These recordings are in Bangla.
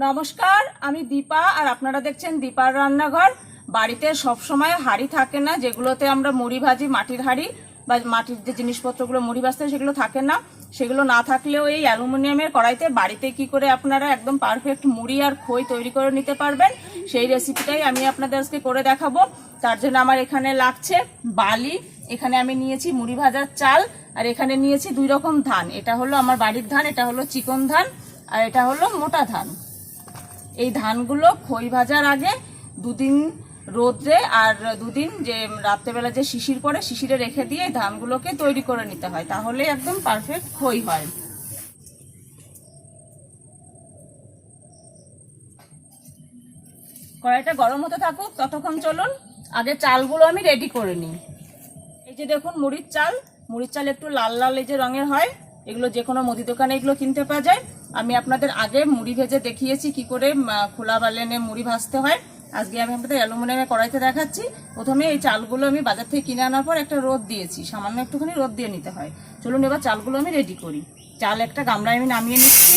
নমস্কার, আমি দীপা আর আপনারা দেখছেন দীপার রান্নাঘর। বাড়িতে সব সময় হাঁড়ি থাকে না, যেগুলোতে আমরা মুড়ি ভাজি, মাটির হাঁড়ি বা মাটির যে জিনিসপত্রগুলো মুড়ি ভাজতে সেগুলো থাকে না। সেগুলো না থাকলেও এই অ্যালুমিনিয়ামের কড়াইতে বাড়িতে কি করে আপনারা একদম পারফেক্ট মুড়ি আর খই তৈরি করে নিতে পারবেন, সেই রেসিপিটাই আমি আপনাদের আজকে করে দেখাবো। তার জন্য আমার এখানে লাগছে বালি, এখানে আমি নিয়েছি মুড়ি ভাজার চাল, আর এখানে নিয়েছি 2 রকম ধান। এটা হলো আমার বাড়ির ধান, এটা হলো চিকন ধান, আর এটা হলো মোটা ধান। এই ধানগুলো খই ভাজার আগে 2 দিন রোদ্রে আর 2 দিন যে রাত্রেবেলা যে শিশির পরে শিশিরে রেখে দিয়ে এই ধানগুলোকে তৈরি করে নিতে হয়, তাহলে একদম পারফেক্ট খই হয়। কড়াইটা গরম হতে থাকুক, ততক্ষণ চলুন আগে চালগুলো আমি রেডি করে নিই। এই যে দেখুন মুড়ির চাল একটু লাল লাল এই যে রঙের হয়, এগুলো যে কোনো মুদি দোকানে এগুলো কিনতে পাওয়া যায়। আমি আপনাদের আগে মুড়ি ভেজে দেখিয়েছি কি করে খোলা বালেনে মুড়ি ভাজতে হয়। আজকে আমি আপনাদের অ্যালুমিনিয়ামের কড়াইতে দেখাচ্ছি। প্রথমে এই চালগুলো আমি বাজার থেকে কিনে আনার পর একটা রোদ দিয়েছি, সামান্য একটুখানি রোদ দিয়ে নিতে হয়। চলুন এবার চালগুলো আমি রেডি করি। চাল একটা গামলায় আমি নামিয়ে নিচ্ছি।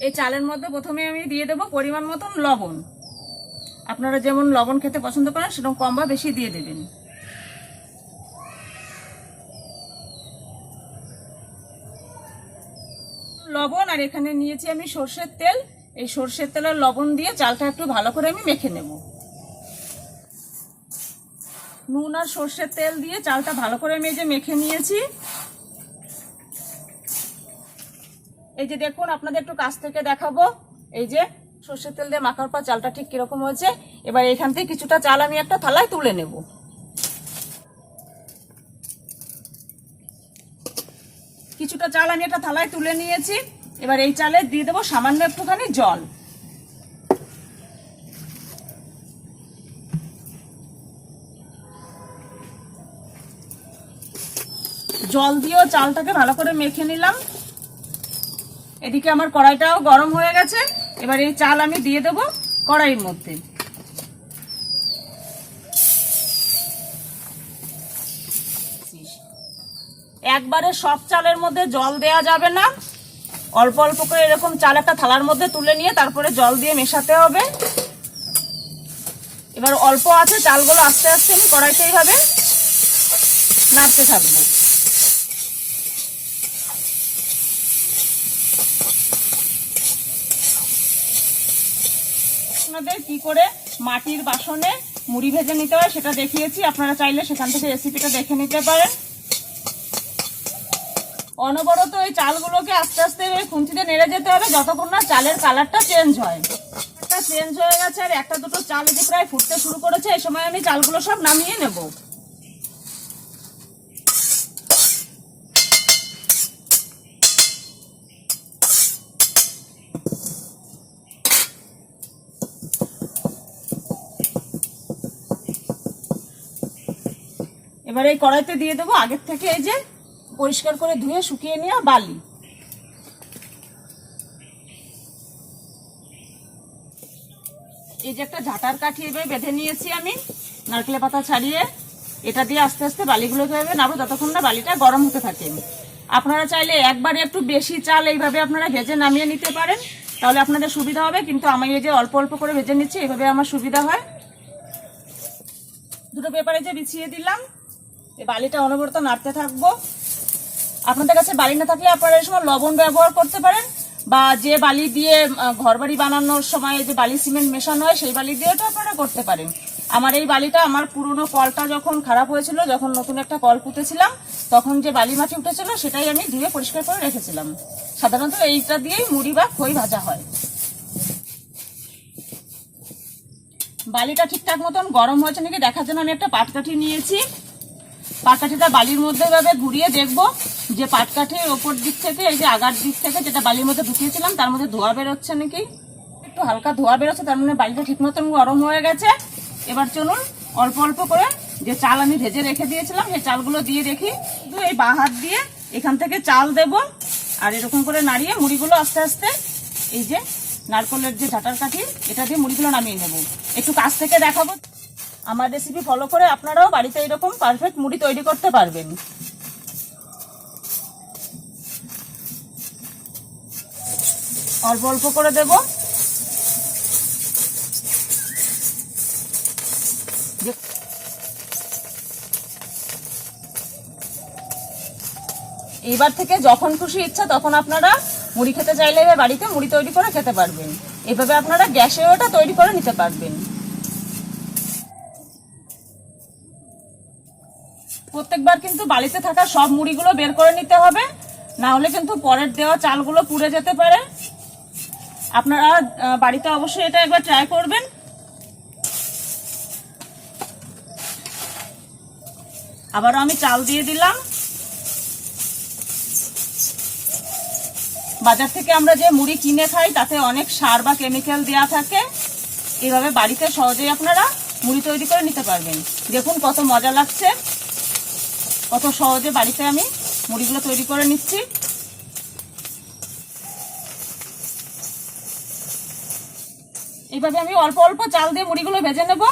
এই চালের মধ্যে প্রথমে আমি দিয়ে দেবো পরিমাণ মতন লবণ। আপনারা যেমন লবণ খেতে পছন্দ করেন সেরকম কম বা বেশি দিয়ে দেবেন। লবণ, আর এখানে নিয়েছি আমি সর্ষের তেল। এই সর্ষের তেল আর লবণ দিয়ে চালটা একটু ভালো করে আমি মেখে নেব। নুন আর সর্ষের তেল দিয়ে চালটা ভালো করে আমি মেখে নিয়েছি। এই যে দেখুন, আপনাদের একটু কাছ থেকে দেখাবো। এই যে সর্ষের তেল দিয়ে মাখার পর চালটা ঠিক কিরকম হয়েছে। এবার এখান থেকে কিছুটা চাল আমি একটা থালায় তুলে নেব। কিছুটা চাল আমি একটা থালায় তুলে নিয়েছি। এবার এই চালে দিয়ে দেবো সামান্য একটুখানি জল। জল দিয়েও চালটাকে ভালো করে মেখে নিলাম। এদিকে আমার কড়াইটাও গরম হয়ে গেছে। এবার এই চাল আমি দিয়ে দেবো কড়াইয়ের মধ্যে। একবারে সব চালের মধ্যে জল দেয়া যাবে না, অল্প অল্প করে এরকম চাল একটা থালার মধ্যে তুলে নিয়ে তারপরে জল দিয়ে মেশাতে হবে। এবার অল্প আছে চালগুলো আস্তে আস্তে আমি কড়াইতে এইভাবে নাড়তে থাকবো। আপনাদের কি করে মাটির বাসনে মুড়ি ভেজে নিতে হয় সেটা দেখিয়েছি, আপনারা চাইলে সেখান থেকে রেসিপিটা দেখে নিতে পারেন। অনবরত এই চালগুলোকে আস্তে আস্তে খুন্তিতে নেড়ে যেতে হবে যতক্ষণ না চালের কালারটা চেঞ্জ হয়। চেঞ্জ হয়ে গেছে আর একটা দুটো চাল এদিকে প্রায় ফুটতে শুরু করেছে। এই সময় আমি চালগুলো সব নামিয়ে নেব। এবার এই কড়াইতে দিয়ে দেবো আগের থেকে এই যে পরিষ্কার করে ধুয়ে শুকিয়ে নেওয়া বালি। এই যে একটা ঝাঁটার কাঠি এভাবে বেঁধে নিয়েছি আমি নারকেলের পাতা ছাড়িয়ে। এটা দিয়ে আস্তে আস্তে বালিগুলোকে নাড়বো যতক্ষণ না বালিটা গরম হতে থাকে। আপনারা চাইলে একবারে একটু বেশি চাল এইভাবে আপনারা ভেজে নামিয়ে নিতে পারেন, তাহলে আপনাদের সুবিধা হবে। কিন্তু আমি এই যে অল্প অল্প করে ভেজে নিচ্ছি, এইভাবে আমার সুবিধা হয়। দুটো পেপারে যে বিছিয়ে দিলাম, এই বালিটা অনবরত নাড়তে থাকবো। আপনাদের কাছে বালি না থাকলে আপনারা এই সময় লবণ ব্যবহার করতে পারেন, বা যে বালি দিয়ে ঘরবাড়ি বানানোর সময় যে বালি সিমেন্ট মেশানো হয় সেই বালি দিয়েও আপনারা করতে পারেন। আমার এই বালিটা আমার পুরনো কলটা যখন খারাপ হয়েছিল, যখন নতুন একটা কল পুঁতেছিলাম, তখন যে বালি মাটি উঠেছিল সেটাই আমি ধুয়ে পরিষ্কার করে রেখেছিলাম। সাধারণত এইটা দিয়েই মুড়ি বা খই ভাজা হয়। বালিটা ঠিকঠাক মতন গরম হয়েছে নাকি দেখার জন্য আমি একটা পাটকাঠি নিয়েছি। পাটকাঠিটা বালির মধ্যে ভাবে ঘুরিয়ে দেখবো যে পাটকাঠির ওপর দিক থেকে এই যে আগার দিক থেকে যেটা বালির মধ্যে ঢুকিয়েছিলাম তার মধ্যে ধোয়া বেরোচ্ছে নাকি। একটু হালকা ধোয়া বেরোচ্ছে, তার মানে বালিটা ঠিক মতন গরম হয়ে গেছে। এবার চলুন অল্প অল্প করে যে চাল আমি ভেজে রেখে দিয়েছিলাম সেই চালগুলো দিয়ে দেখি। শুধু এই বাঁ হাত দিয়ে এখান থেকে চাল দেব, আর এরকম করে নাড়িয়ে মুড়িগুলো আস্তে আস্তে এই যে নারকেলের যে ঝাঁটার কাঠি এটা দিয়ে মুড়িগুলো নামিয়ে নেব। একটু কাছ থেকে দেখাবো। আমার রেসিপি ফলো করে আপনারাও বাড়িতে এরকম পারফেক্ট মুড়ি তৈরি করতে পারবেন। অল্প অল্প করে দেব। এইবার থেকে যখন খুশি ইচ্ছা তখন আপনারা মুড়ি খেতে চাইলে বাড়িতে মুড়ি তৈরি করে খেতে পারবেন। এভাবে আপনারা গ্যাসেও এটা তৈরি করে নিতে পারবেন। প্রত্যেকবার কিন্তু বাড়িতে থাকা সব মুড়িগুলো বের করে নিতে হবে, না হলে কিন্তু পরের দেওয়া চালগুলো পুড়ে যেতে পারে। আপনারা বাড়িতে অবশ্যই এটা একবার ট্রাই করবেন। আবারও আমি চাল দিয়ে দিলাম। বাজার থেকে আমরা যে মুড়ি কিনে খাই তাতে অনেক সার বা কেমিক্যাল দেওয়া থাকে। এইভাবে বাড়িতে সহজেই আপনারা মুড়ি তৈরি করে নিতে পারবেন। দেখুন কত মজা লাগছে, কত সহজে বাড়িতে আমি মুড়িগুলো তৈরি করে নিচ্ছি। এইভাবে আমি অল্প অল্প চাল দিয়ে মুড়িগুলো ভেজে নেব।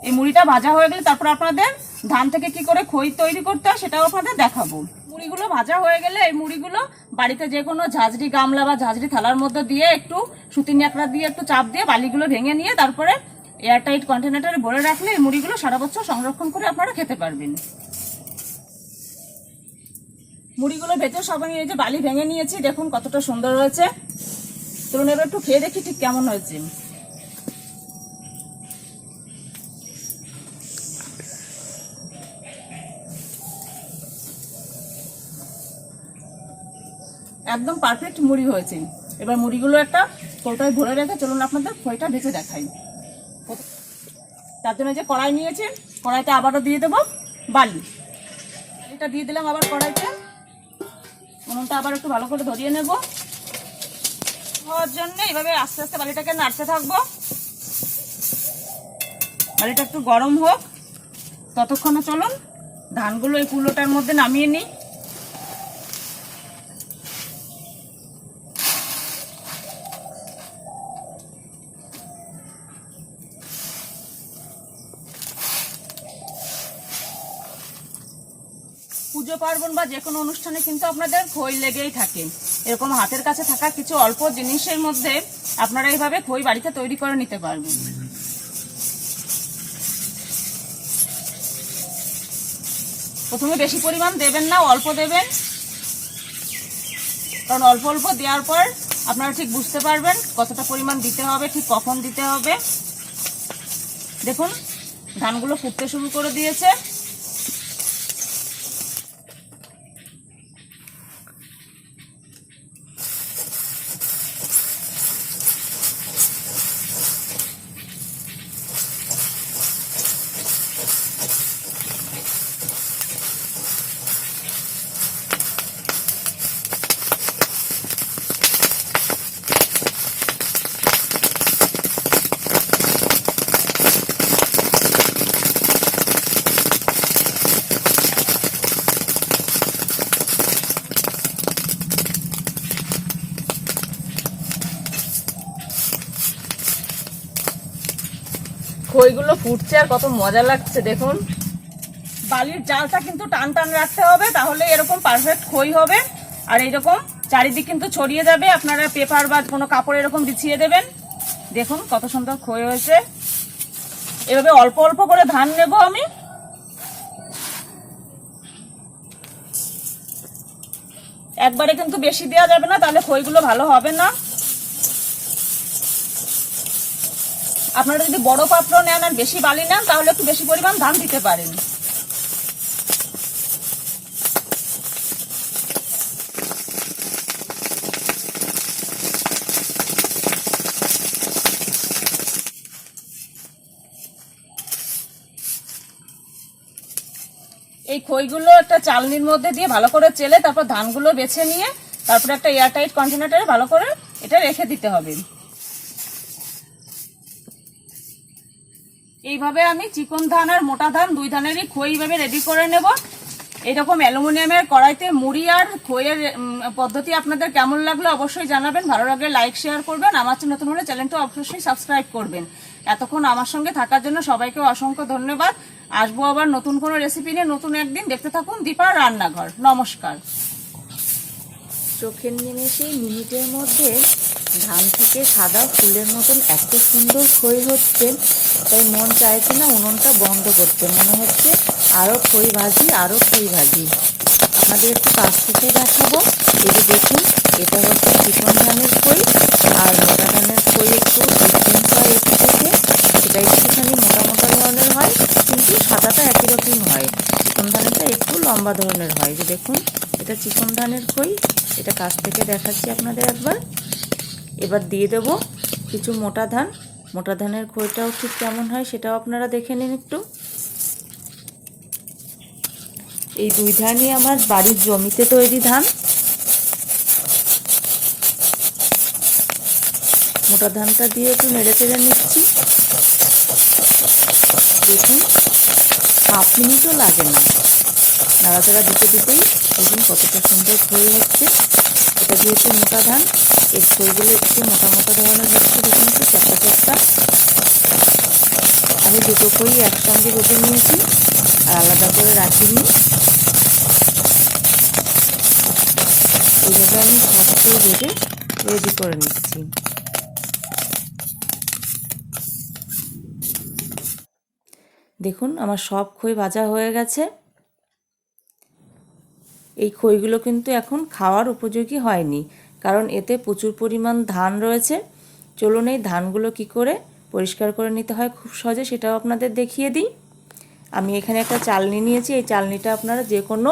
এই মুড়িটা ভাজা হয়ে গেলে তারপর আপনাদের ধান থেকে কি করে খই তৈরি করতে হয় সেটাও আপনাদের দেখাবো। মুড়িগুলো ভাজা হয়ে গেলে এই মুড়িগুলো বাড়িতে যে কোনো ঝাঁঝরি গামলা বা ঝাঁঝরি থালার মধ্যে দিয়ে একটু সুতি ন্যাকড়া দিয়ে একটু চাপ দিয়ে বালিগুলো ভেঙে নিয়ে তারপরে এয়ারটাইট কন্টেনারে ভরে রাখলে এই মুড়িগুলো সারা বছর সংরক্ষণ করে আপনারা খেতে পারবেন। মুড়িগুলো ভেজে সবাই এই যে বালি ভেঙে নিয়েছি, দেখুন কতটা সুন্দর হয়েছে। চলুন এবার একটু খেয়ে দেখি ঠিক কেমন হয়েছে। একদম পারফেক্ট মুড়ি হয়েছে। এবার মুড়িগুলো একটা কৌটায় ভরে রেখে চলুন আপনাদের খইটা ভেজে দেখাই। তার জন্য যে কড়াই নিয়েছি, কড়াইতে আবারও দিয়ে দেবো বালি। এটা দিয়ে দিলাম আবার কড়াইতে। উনুনটা আবার একটু ভালো করে ধরিয়ে নেব। হওয়ার জন্য এইভাবে আস্তে আস্তে বালিটাকে নাড়তে থাকবো। বালিটা একটু গরম হোক ততক্ষণে চলুন ধানগুলো এই কুলোটার মধ্যে নামিয়ে নিই। পুজো পার্বণ বা যে কোনো অনুষ্ঠানে কিন্তু আপনাদের খই লেগেই থাকে। এরকম হাতের কাছে থাকা কিছু অল্প জিনিসের মধ্যে আপনারা এইভাবে খই বাড়িতে তৈরি করে নিতে পারবেন। প্রথমে বেশি পরিমাণ দেবেন না, অল্প দেবেন, কারণ অল্প অল্প দেওয়ার পর আপনারা ঠিক বুঝতে পারবেন কতটা পরিমাণ দিতে হবে, ঠিক কখন দিতে হবে। দেখুন ধানগুলো ফুটতে শুরু করে দিয়েছে। খইগুলো ফুটছে আর কত মজা লাগছে দেখুন। বালির জালটা কিন্তু টান টান রাখতে হবে, তাহলে এরকম পারফেক্ট খই হবে। আর এইরকম চারিদিক কিন্তু ছড়িয়ে যাবে। আপনারা পেপার বা কোনো কাপড় এরকম বিছিয়ে দেবেন। দেখুন কত সুন্দর খই হয়েছে। এভাবে অল্প অল্প করে ধান নেব আমি। একবারে কিন্তু বেশি দেওয়া যাবে না, তাহলে খইগুলো ভালো হবে না। আপনারা যদি বড় পাত্র নেন আর বেশি বালি নেন তাহলে একটু বেশি পরিমাণ ধান দিতে পারেন। এই খইগুলো একটা চালনির মধ্যে দিয়ে ভালো করে চেলে তারপর ধানগুলো বেছে নিয়ে তারপরে একটা এয়ারটাইট কন্টেনারে ভালো করে এটা রেখে দিতে হবে। এইভাবে আমি চিকন ধান আর মোটা ধান দুই ধানেরই খই এইভাবে রেডি করে নেব। এইরকম অ্যালুমিনিয়ামের কড়াইতে মুড়ি আর খইয়ের পদ্ধতি আপনাদের কেমন লাগলো অবশ্যই জানাবেন। ভালো লাগলে লাইক শেয়ার করবেন। আমার চেয়ে নতুন হলে চ্যানেলটা অবশ্যই সাবস্ক্রাইব করবেন। এতক্ষণ আমার সঙ্গে থাকার জন্য সবাইকে অসংখ্য ধন্যবাদ। আসবো আবার নতুন কোনো রেসিপি নিয়ে নতুন একদিন। দেখতে থাকুন দীপার রান্নাঘর। নমস্কার। চোখের নিমেষে মিনিটের মধ্যে ধান থেকে সাদা ফুলের মতন এত সুন্দর খই হচ্ছে, তাই মন চাইছে না উনুনটা বন্ধ করতে। মনে হচ্ছে আরও খই ভাজি, আরও খই ভাজি। আপনাদের একটু কাছ থেকে দেখাবো। এই যে দেখুন, এটা হচ্ছে চিকন ধানের খই, আর মোটা ধানের খই একটু ডিফারেন্স হয় এর থেকে। সেটা একটুখানি মোটা মোটা ধরনের হয়, কিন্তু সাদাটা একই রকম হয়। চিকন ধানেরটা একটু লম্বা ধরনের হয়। যে দেখুন, এটা চিকন ধানের খই, এটা কাছ থেকে দেখাচ্ছি আপনাদের একবার। এবার দিয়ে দেব কিছু মোটা ধান। মোটা ধানের খইটাও ঠিক কেমন হয় সেটাও আপনারা দেখে নিন একটু। এই দুই ধানই আমার বাড়ির জমিতে তৈরি ধান। মোটা ধানটা দিয়ে একটু নেড়ে চেড়ে নিচ্ছি। দেখুন, হাফ মিনিটও লাগে না, নাড়াচাড়া দিতে দিতেই দেখুন কতটা সুন্দর খই হচ্ছে। এটা যেহেতু মোটা ধান, এর খইগুলো একটু মোটা মোটা ধরনের হচ্ছে। দেখুন একটু চ্যাপটা চ্যাপটা। আমি দুটো খই একসঙ্গে বেটে নিয়েছি আর আলাদা করে রাখিনি। এইভাবে আমি সব খই বেটে রেডি করে নিচ্ছি। দেখুন, আমার সব খই ভাজা হয়ে গেছে। এই খইগুলো কিন্তু এখন খাওয়ার উপযোগী হয়নি, কারণ এতে প্রচুর পরিমাণ ধান রয়েছে। চলুন এই ধানগুলো কি করে পরিষ্কার করে নিতে হয় খুব সহজে সেটাও আপনাদের দেখিয়ে দিই। আমি এখানে একটা চালনি নিয়েছি। এই চালনিটা আপনারা যে কোনো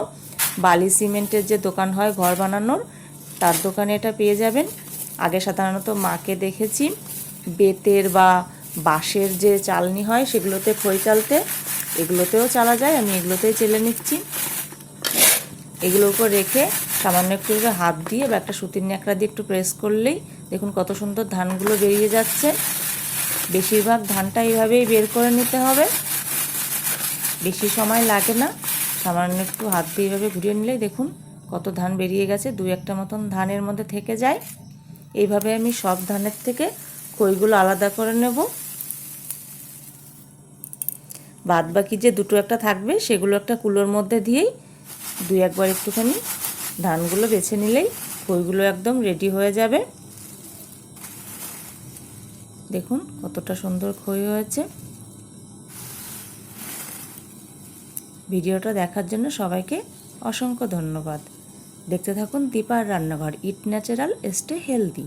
বালি সিমেন্টের যে দোকান হয় ঘর বানানোর, তার দোকানে এটা পেয়ে যাবেন। আগে সাধারণত মাকে দেখেছি বেতের বা বাঁশের যে চালনি হয় সেগুলোতে খই চালতে। এগুলোতেও চালা যায়, আমি এগুলোতেই চেলে নিচ্ছি। এগুলোর উপর রেখে সামান্য একটু হাত দিয়ে বা একটা সুতির ন্যাকড়া দিয়ে একটু প্রেস করলেই দেখুন কত সুন্দর ধানগুলো বেরিয়ে যাচ্ছে। বেশিরভাগ ধানটা এইভাবেই বের করে নিতে হবে, বেশি সময় লাগে না। সামান্য একটু হাত দিয়ে এইভাবে ঘুরিয়ে নিলেই দেখুন কত ধান বেরিয়ে গেছে। দুই একটা মতন ধানের মধ্যে থেকে যায়। এইভাবে আমি সব ধানের থেকে খইগুলো আলাদা করে নেব। বাদ বাকি যে দুটো একটা থাকবে সেগুলো একটা কুলোর মধ্যে দিয়েই দুই একবার একটুখানি ধানগুলো বেছে নিলেই খইগুলো একদম রেডি হয়ে যাবে। দেখুন কতটা সুন্দর খই হয়েছে। ভিডিওটা দেখার জন্য সবাইকে অসংখ্য ধন্যবাদ। দেখতে থাকুন দীপার রান্নাঘর। ইট ন্যাচারাল, স্টে হেলদি।